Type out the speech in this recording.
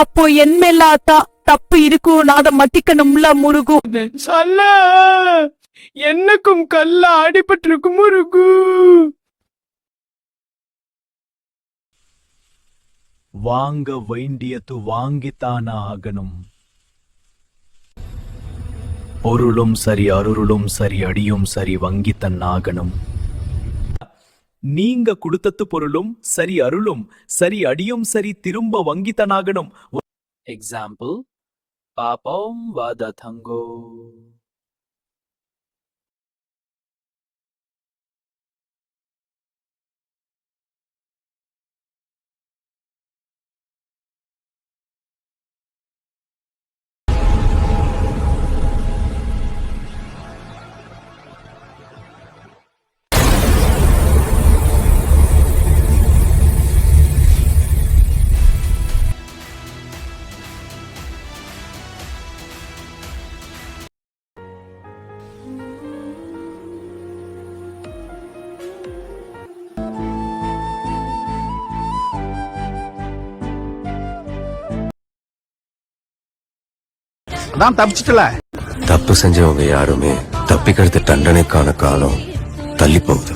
அப்போ என் மேல தப்பு இருக்கும், நான் அதை மட்டிக்கணும்ல முருகு. சொல்ல என்னக்கும் கல்ல அடிபட்டிருக்கும் முருகு. வாங்க வேண்டியது வாங்கித்தான ஆகணும். பொருளும் சரி, அருளும் சரி, அடியும் சரி, வங்கித்தன் ஆகணும். நீங்க கொடுத்தது பொருளும் சரி, அருளும் சரி, அடியும் சரி, திரும்ப வங்கித்தனாகணும். எக்ஸாம்பிள், பாப்பம் வததங்கோ. தப்பிச்சிட்டல. தப்பு செஞ்சவங்க யாருமே தப்பிக்கிறது தண்டனைக்கான காலம் தள்ளி போகுது.